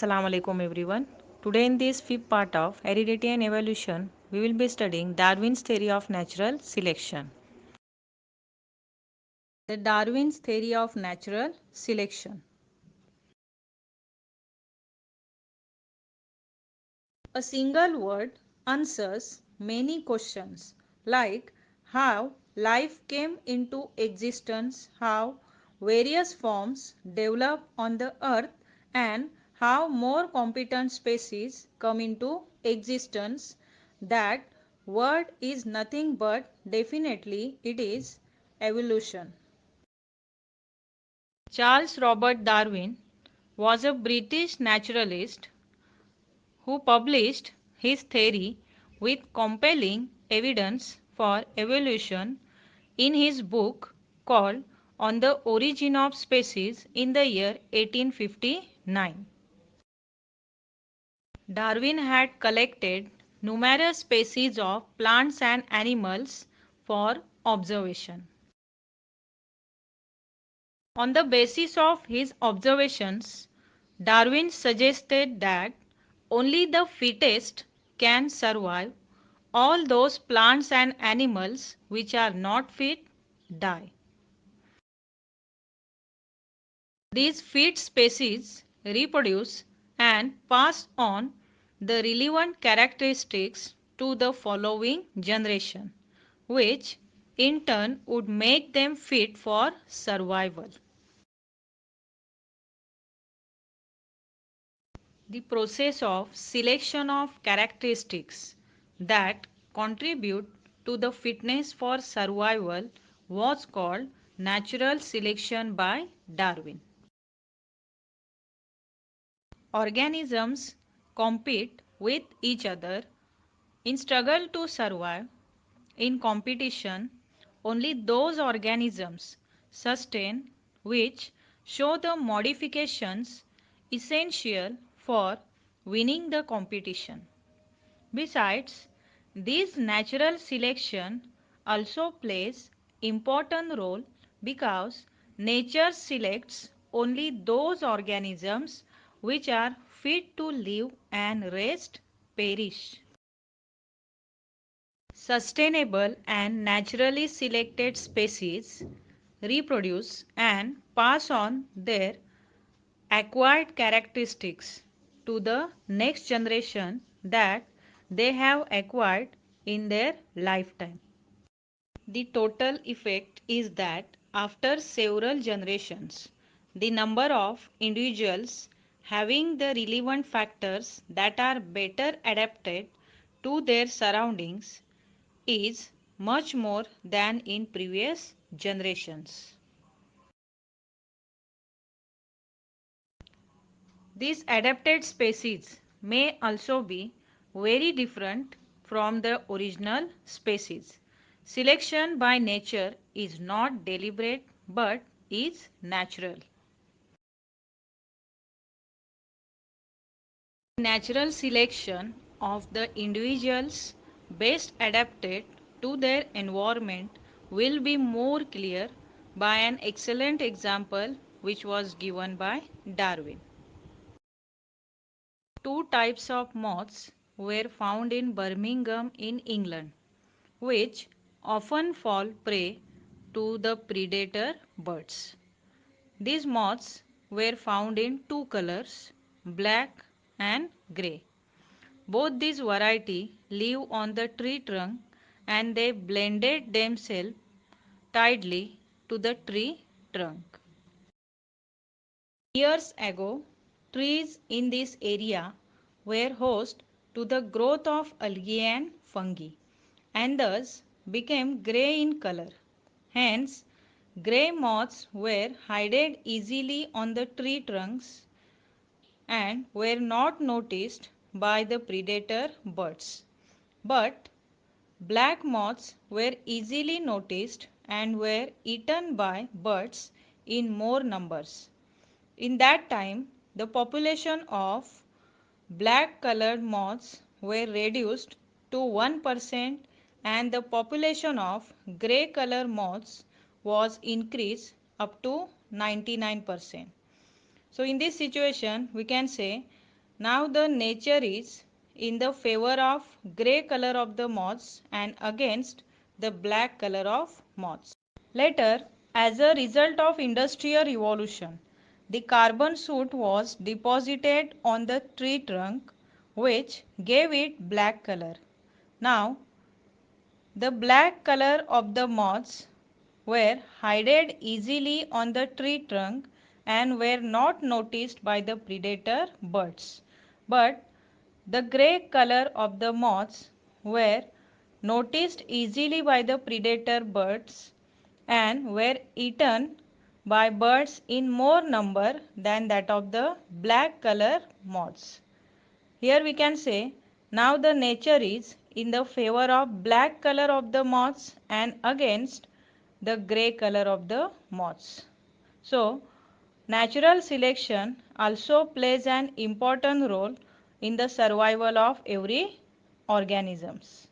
Assalamu alaikum everyone. Today in this fifth part of Heredity and Evolution, we will be studying Darwin's theory of natural selection. The Darwin's theory of natural selection. A single word answers many questions like how life came into existence, how various forms develop on the earth, and how more competent species come into existence. That word is nothing but definitely it is evolution. Charles Robert Darwin was a British naturalist who published his theory with compelling evidence for evolution in his book called On the Origin of Species in the year 1859. Darwin had collected numerous species of plants and animals for observation. On the basis of his observations, Darwin suggested that only the fittest can survive. All those plants and animals which are not fit die. These fit species reproduce and pass on the relevant characteristics to the following generation, which in turn would make them fit for survival. The process of selection of characteristics that contribute to the fitness for survival was called natural selection by Darwin. Organisms compete with each other in struggle to survive. In competition, only those organisms sustain which show the modifications essential for winning the competition. Besides, this natural selection also plays important role because nature selects only those organisms which are fit to live and rest perish. Sustainable and naturally selected species reproduce and pass on their acquired characteristics to the next generation that they have acquired in their lifetime. The total effect is that after several generations, the number of individuals having the relevant factors that are better adapted to their surroundings is much more than in previous generations. These adapted species may also be very different from the original species. Selection by nature is not deliberate but is natural. Natural selection of the individuals best adapted to their environment will be more clear by an excellent example which was given by Darwin. Two types of moths were found in Birmingham in England, which often fall prey to the predator birds. These moths were found in two colors, black and grey. Both these varieties live on the tree trunk and they blended themselves tightly to the tree trunk. Years ago, trees in this area were host to the growth of algae and fungi and thus became grey in color. Hence, grey moths were hidden easily on the tree trunks and were not noticed by the predator birds. But black moths were easily noticed and were eaten by birds in more numbers. In that time, the population of black colored moths were reduced to 1% and the population of grey color moths was increased up to 99%. So in this situation, we can say Now the nature is in the favor of grey color of the moths and against the black color of moths. Later, as a result of industrial revolution, the carbon soot was deposited on the tree trunk which gave it black color. Now, the black color of the moths were hidden easily on the tree trunk and were not noticed by the predator birds. But the grey color of the moths were noticed easily by the predator birds and were eaten by birds in more number than that of the black color moths. Here we can say now the nature is in the favor of black color of the moths and against the grey color of the moths. So natural selection also plays an important role in the survival of every organisms.